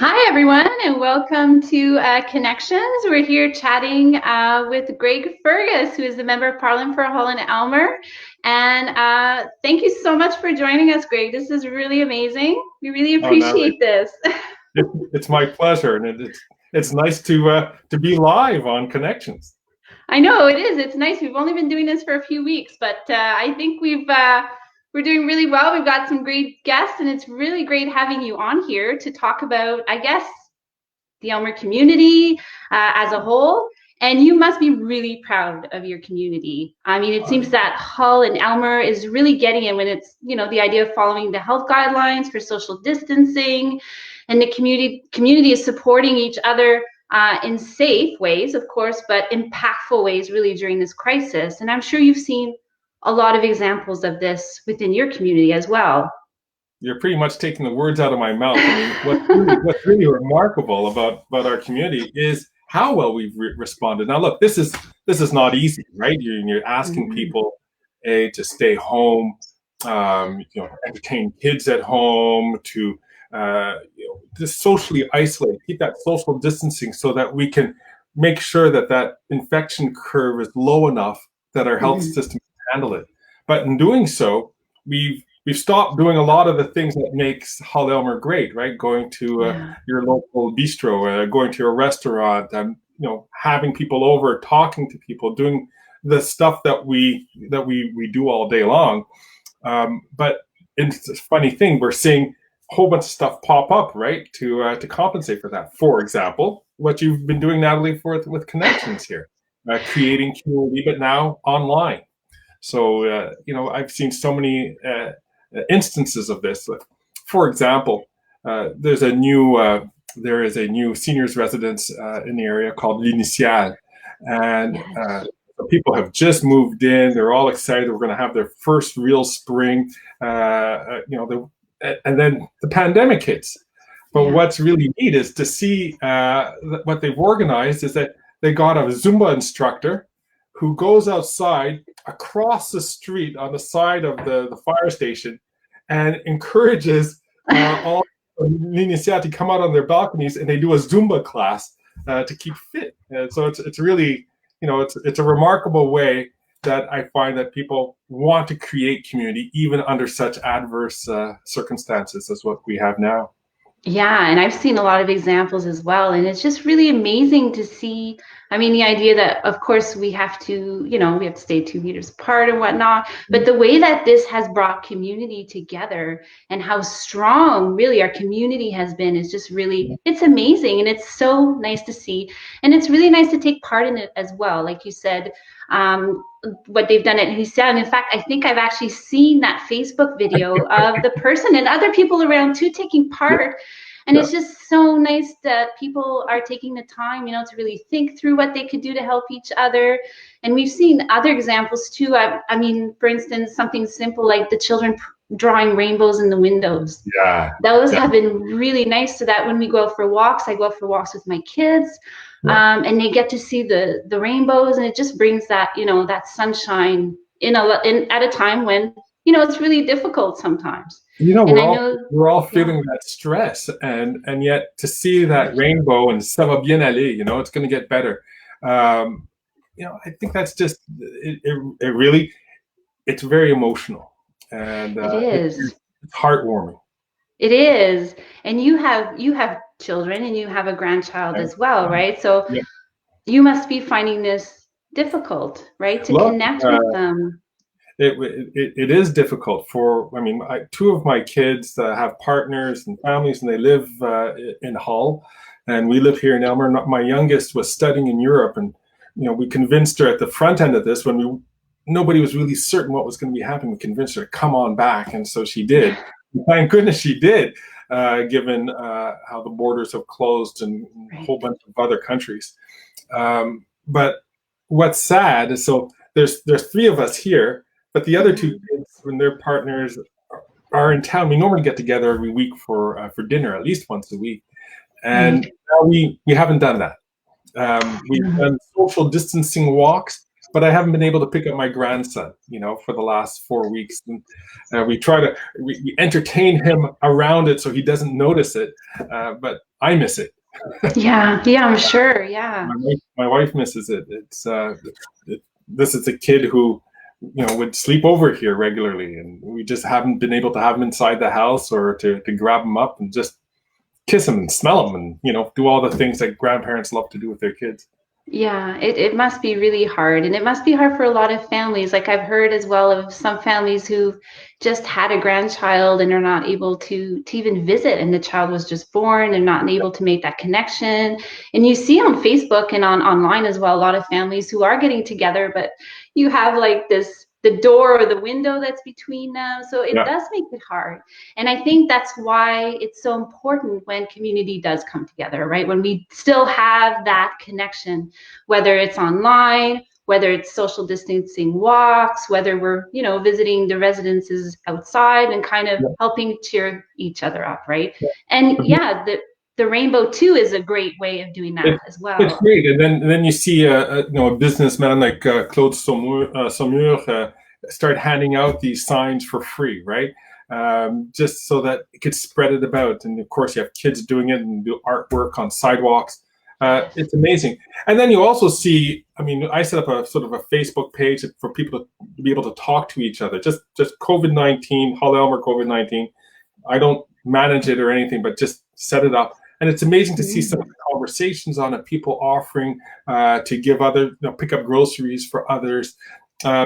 Hi, everyone, and welcome to Connections. We're here chatting with Greg Fergus, who is the Member of Parliament for Hull-Aylmer. And thank you so much for joining us, Greg. This is really amazing. We really Oh, no, appreciate this. it's my pleasure, and it's nice to be live on Connections. I know it is. It's nice. We've only been doing this for a few weeks, but I think we're doing really well. We've got some great guests, and it's really great having you on here to talk about, I guess, the Aylmer community as a whole. And you must be really proud of your community. I mean, it seems that Hull and Aylmer is really getting it when it's, the idea of following the health guidelines for social distancing, and the community is supporting each other in safe ways, of course, but impactful ways really during this crisis. And I'm sure you've seen a lot of examples of this within your community as well. You're pretty much taking the words out of my mouth. I mean, what's really remarkable about our community is how well we've responded. Now, look, this is not easy, right? You're asking people to stay home, entertain kids at home, to just socially isolate, keep that social distancing, so that we can make sure that infection curve is low enough that our health system can handle it. But in doing so, we've stopped doing a lot of the things that makes Hull-Aylmer great, right? Going to your local bistro, going to a restaurant, having people over, talking to people, doing the stuff that we do all day long. But it's a funny thing, we're seeing a whole bunch of stuff pop up, right, to compensate for that. For example, what you've been doing, Natalie, with Connections here, creating community, but now online. So I've seen so many instances of this. For example, there is a new seniors residence in the area called L'Initiale, and people have just moved in. They're all excited. We're going to have their first real spring. And then the pandemic hits. But what's really neat is to see what they've organized is that they got a Zumba instructor who goes outside across the street on the side of the fire station and encourages all L'Initiale to come out on their balconies, and they do a Zumba class to keep fit. And so it's really, it's a remarkable way that I find that people want to create community even under such adverse circumstances as what we have now. Yeah, and I've seen a lot of examples as well, and it's just really amazing to see. I mean, the idea that, of course, we have to, we have to stay 2 meters apart and whatnot, but the way that this has brought community together and how strong really our community has been is just really, it's amazing, and it's so nice to see, and it's really nice to take part in it as well. Like you said, what they've done at Hussam. In fact, I think I've actually seen that Facebook video of the person and other people around too taking part. And it's just so nice that people are taking the time, to really think through what they could do to help each other. And we've seen other examples too. I mean, for instance, something simple like the children drawing rainbows in the windows. Yeah. Those have been really nice, so that when we go out for walks, I go out for walks with my kids. And they get to see the rainbows, and it just brings that that sunshine in at a time when it's really difficult sometimes. We're all feeling that stress, and yet to see that rainbow and ça va bien aller, it's going to get better. I think that's just it really, it's very emotional, and it is. It's heartwarming. It is, and you have children, and you have a grandchild as well, right? So you must be finding this difficult, right, to connect with them. It is difficult two of my kids have partners and families, and they live in Hull, and we live here in Aylmer. My youngest was studying in Europe, and we convinced her at the front end of this, when nobody was really certain what was going to be happening. We convinced her to come on back, and so she did. Thank goodness she did, given how the borders have closed in a whole bunch of other countries. But what's sad is, so there's three of us here, but the other two kids, when their partners are in town, we normally get together every week for dinner, at least once a week. And now we haven't done that. We've done social distancing walks, but I haven't been able to pick up my grandson, for the last 4 weeks. And we entertain him around it so he doesn't notice it, but I miss it. Yeah, I'm sure. Yeah. My wife misses it. This is a kid who, would sleep over here regularly, and we just haven't been able to have him inside the house or to grab him up and just kiss him and smell him and, do all the things that grandparents love to do with their kids. Yeah, it must be really hard. And it must be hard for a lot of families. Like I've heard as well of some families who've just had a grandchild and are not able to even visit, and the child was just born and not able to make that connection. And you see on Facebook and online as well, a lot of families who are getting together, but you have like the door or the window that's between them. So it does make it hard. And I think that's why it's so important when community does come together, right? When we still have that connection, whether it's online, whether it's social distancing walks, whether we're, visiting the residences outside and kind of helping cheer each other up, right? And the rainbow too is a great way of doing that as well. It's great, and then you see a businessman like Claude Saumur start handing out these signs for free, right? Just so that it could spread it about, and of course you have kids doing it and do artwork on sidewalks. It's amazing, and then you also see. I mean, I set up a sort of a Facebook page for people to be able to talk to each other. Just COVID-19, Hull-Aylmer COVID-19. I don't manage it or anything, but just set it up. And it's amazing to see some of the conversations on it, people offering to give pick up groceries for others,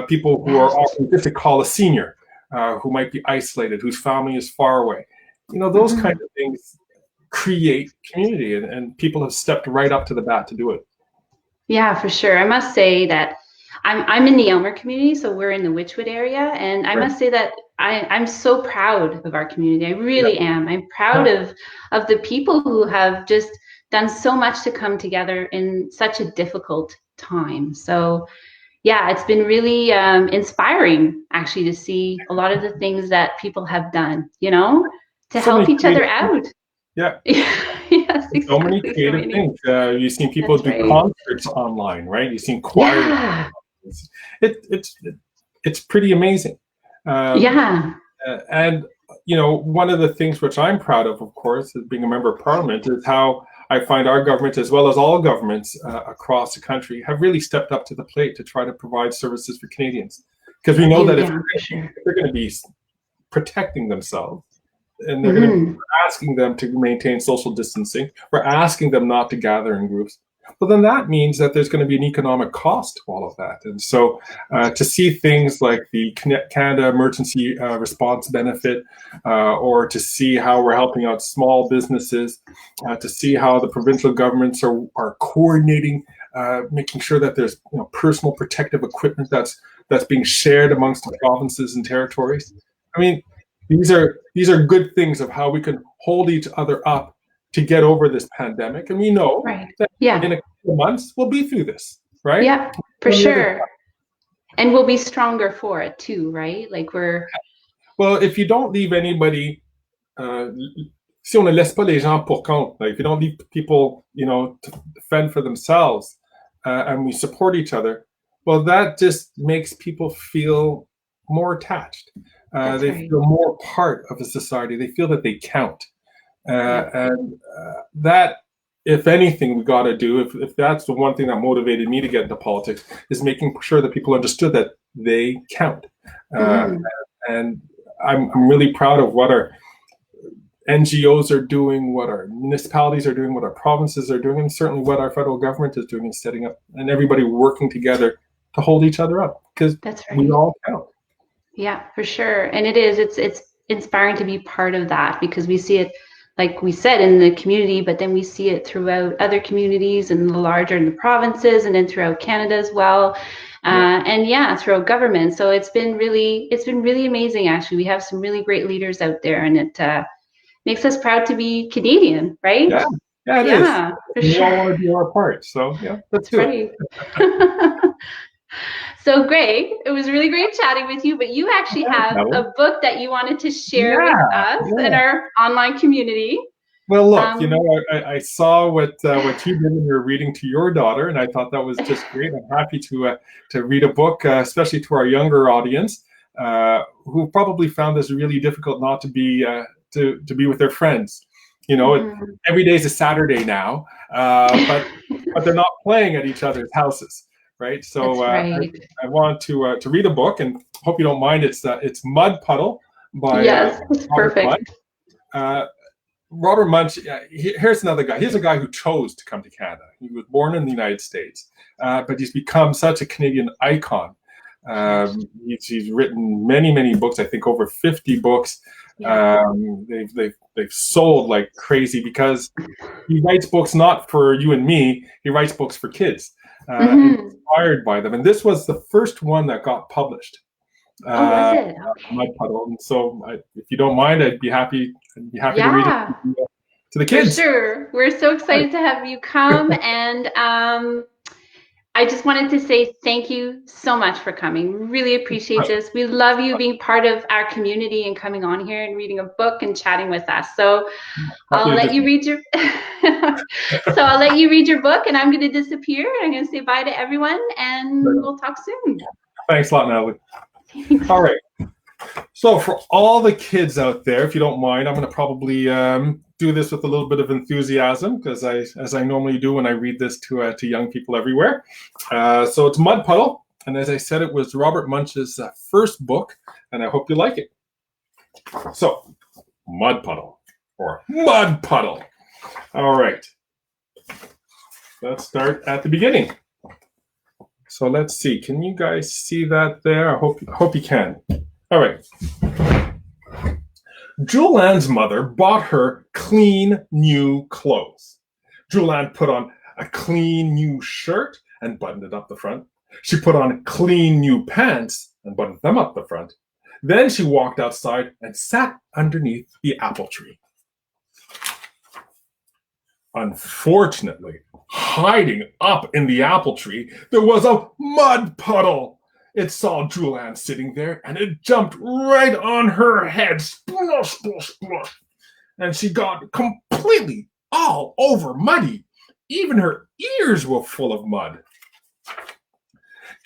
people who are offering just to call a senior who might be isolated, whose family is far away. Those kind of things create community, and people have stepped right up to the bat to do it. Yeah, for sure. I must say that I'm in the Aylmer community, so we're in the Witchwood area, and I must say that I'm so proud of our community. I really am. I'm proud of the people who have just done so much to come together in such a difficult time. So yeah, it's been really inspiring actually to see a lot of the things that people have done, to help each other out. Yeah. Yes, exactly. So many creative things. You've seen people do concerts online, right? You've seen choir. Yeah. It's pretty amazing. And one of the things which I'm proud of course, as being a member of Parliament, is how I find our government, as well as all governments across the country, have really stepped up to the plate to try to provide services for Canadians. Because we know that if they're going to be protecting themselves, and they're going to be asking them to maintain social distancing, we're asking them not to gather in groups, well, then that means that there's going to be an economic cost to all of that. And so to see things like the Canada Emergency Response Benefit, or to see how we're helping out small businesses, to see how the provincial governments are coordinating, making sure that there's personal protective equipment that's being shared amongst the provinces and territories. I mean, these are good things of how we can hold each other up to get over this pandemic. And we know that in a couple of months, we'll be through this, right? Yeah, for sure. And we'll be stronger for it too, right? Like Well, if you don't leave anybody, si on ne laisse pas les gens pour compte, like if you don't leave people, to fend for themselves, and we support each other, well, that just makes people feel more attached. They feel more part of a society. They feel that they count. And that, if anything, we got to do, if that's the one thing that motivated me to get into politics, is making sure that people understood that they count. And I'm really proud of what our NGOs are doing, what our municipalities are doing, what our provinces are doing, and certainly what our federal government is doing in setting up, and everybody working together to hold each other up, because we all count. Yeah, for sure. And it's inspiring to be part of that, because we see it, like we said, in the community, but then we see it throughout other communities and in the provinces, and then throughout Canada as well. And throughout government. So it's been really amazing. Actually, we have some really great leaders out there, and it makes us proud to be Canadian, right? Yeah, it is. We all want to do our part. So let's do it. So Greg, it was really great chatting with you, but you actually have a book that you wanted to share with us in our online community. Well, look, you Um, know, I saw what you did when you were reading to your daughter, and I thought that was just great. I'm happy to read a book, especially to our younger audience, who probably found this really difficult not to be to be with their friends. You know, mhm. every day's a Saturday now, but they're not playing at each other's houses, right? So That's right. I want to read a book, and hope you don't mind. It's Mud Puddle by Yes, it's Robert Munsch. perfect. Robert Munsch, here's another guy. Here's a guy who chose to come to Canada. He was born in the United States, but he's become such a Canadian icon. He's written many books. I think over 50 books. Yeah. They've sold like crazy because he writes books not for you and me. He writes books for kids, Hmm. inspired by them. And this was the first one that got published. Oh, was uh, it? Mud Okay. Puddle. And so, if you don't mind, I'd be happy to read it Yeah, to the for kids. sure. We're so Right. excited to have you come. And I just wanted to say thank you so much for coming. Really appreciate this. We love you being part of our community and coming on here and reading a book and chatting with us. So Happy I'll to let you read your I'll let you read your book, and I'm going to disappear. I'm going to say bye to everyone, and we'll talk soon. Thanks a lot, Natalie. Thanks. All right. So for all the kids out there, if you don't mind, I'm going to probably do this with a little bit of enthusiasm, because as I normally do when I read this to young people everywhere. So it's Mud Puddle, and as I said, it was Robert Munsch's first book, and I hope you like it. So, Mud Puddle, or Mud Puddle. All right. Let's start at the beginning. So let's see. Can you guys see that there? I hope you can. All right. Julianne's mother bought her clean new clothes. Julianne put on a clean new shirt and buttoned it up the front. She put on clean new pants and buttoned them up the front. Then she walked outside and sat underneath the apple tree. Unfortunately, hiding up in the apple tree, there was a mud puddle. It saw Julianne sitting there, and it jumped right on her head. Splosh, splosh, splosh. And she got completely all over muddy. Even her ears were full of mud.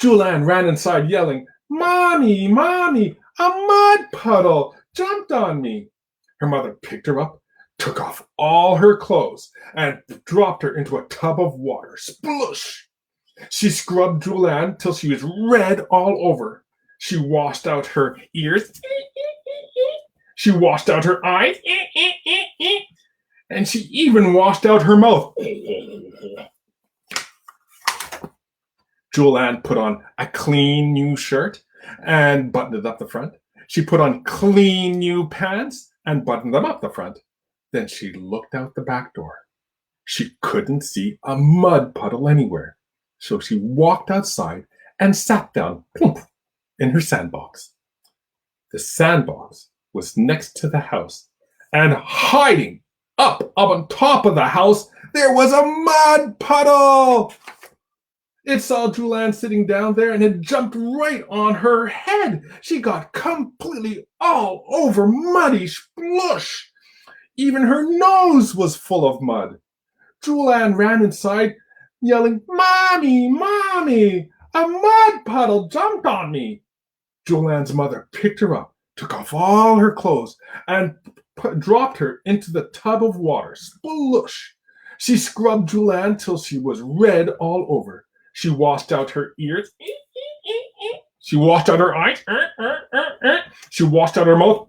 Julianne ran inside yelling, "Mommy, Mommy, a mud puddle jumped on me." Her mother picked her up, took off all her clothes, and dropped her into a tub of water. Splush! She scrubbed Julianne till she was red all over. She washed out her ears. She washed out her eyes. And she even washed out her mouth. Julianne put on a clean new shirt and buttoned it up the front. She put on clean new pants and buttoned them up the front. Then she looked out the back door. She couldn't see a mud puddle anywhere. So she walked outside and sat down plump, in her sandbox. The sandbox was next to the house, and hiding up on top of the house, there was a mud puddle. It saw Julianne sitting down there, and it jumped right on her head. She got completely all over muddy splush. Even her nose was full of mud. Julianne ran inside, yelling, "Mommy, Mommy, a mud puddle jumped on me." Julianne's mother picked her up, took off all her clothes, and dropped her into the tub of water. Splush! She scrubbed Julianne till she was red all over. She washed out her ears. She washed out her eyes. She washed out her mouth.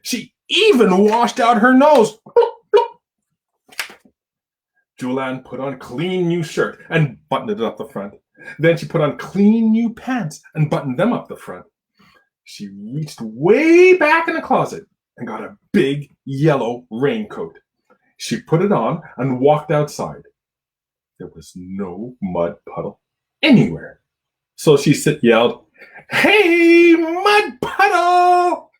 She even washed out her nose. Julianne put on a clean new shirt and buttoned it up the front. Then she put on clean new pants and buttoned them up the front. She reached way back in the closet and got a big yellow raincoat. She put it on and walked outside. There was no mud puddle anywhere. So she yelled, "Hey, mud puddle!"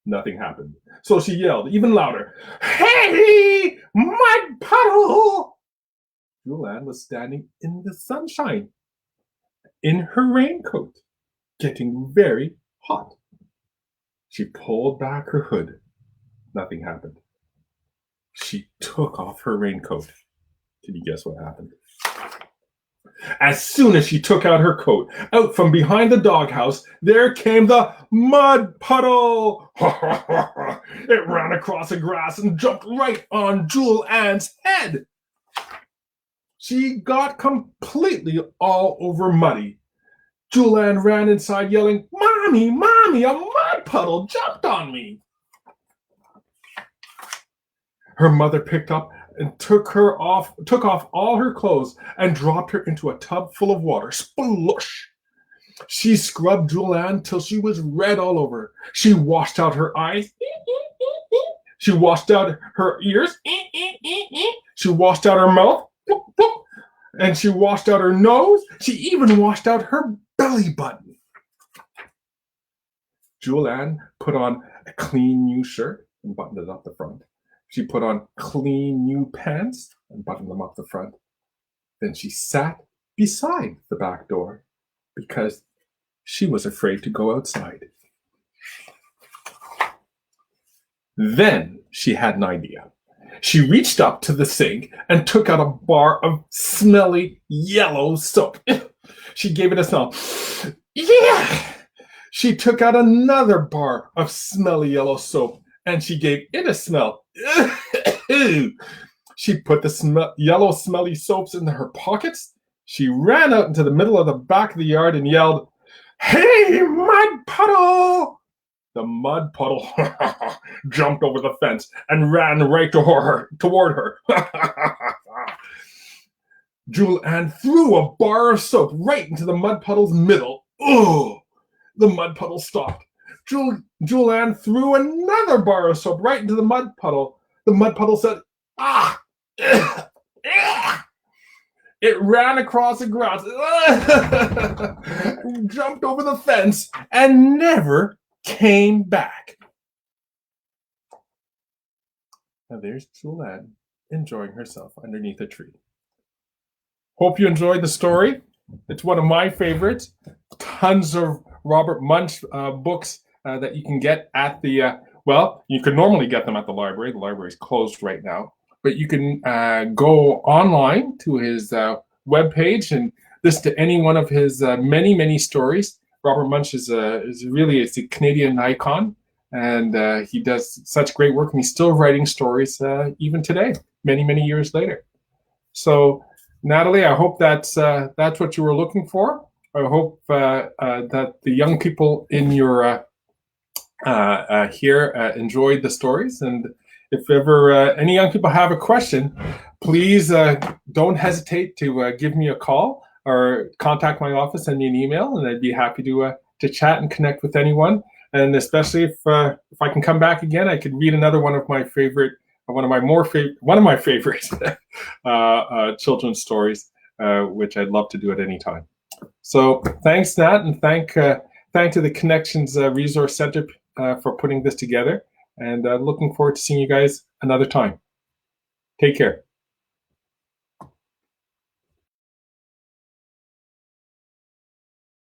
Nothing happened. So she yelled even louder, "Hey, mud puddle!" Julianne was standing in the sunshine, in her raincoat, getting very hot. She pulled back her hood. Nothing happened. she took off her raincoat. Can you guess what happened? As soon as she took out her coat, out from behind the doghouse, there came the mud puddle. It ran across the grass and jumped right on Jewel-Ann's head. She got completely all over muddy. Jewel-Ann ran inside yelling, "Mommy, Mommy, a mud puddle jumped on me." Her mother picked up and took off all her clothes and dropped her into a tub full of water. Splush! She scrubbed Jewel-Ann till she was red all over. She washed out her eyes. She washed out her ears. She washed out her mouth. And she washed out her nose. She even washed out her belly button. Jewel-Ann put on a clean new shirt and buttoned it up the front. She put on clean new pants and buttoned them up the front. Then she sat beside the back door because she was afraid to go outside. Then she had an idea. She reached up to the sink and took out a bar of smelly yellow soap. She gave it a smell. Yeah! She took out another bar of smelly yellow soap and she gave it a smell. She put the yellow smelly soaps into her pockets. She ran out into the middle of the back of the yard and yelled, "Hey, mud puddle!" The mud puddle jumped over the fence and ran right toward her. Jewel-Ann threw a bar of soap right into the mud puddle's middle. Oh! The mud puddle stopped. Jewel-Ann threw another bar of soap right into the mud puddle. The mud puddle said, "Ah!" It ran across the grass, jumped over the fence, and never came back. Now there's Jewel-Ann enjoying herself underneath a tree. Hope you enjoyed the story. It's one of my favorites. Tons of Robert Munsch books that you can get at the, well, you could normally get them at the library. The library is closed right now. But you can go online to his webpage and listen to any one of his many, many stories. Robert Munsch is really a Canadian icon, and he does such great work, and he's still writing stories even today, many, many years later. So, Natalie, I hope that's what you were looking for. I hope that the young people in your here enjoyed the stories, and if ever any young people have a question, please don't hesitate to give me a call or contact my office, send me an email, and I'd be happy to chat and connect with anyone. And especially if I can come back again, I could read another one of my favorite, one of my favorite children's stories, which I'd love to do at any time. So thanks, Nat, and thank to the Connections Resource Center for putting this together. And looking forward to seeing you guys another time. Take care.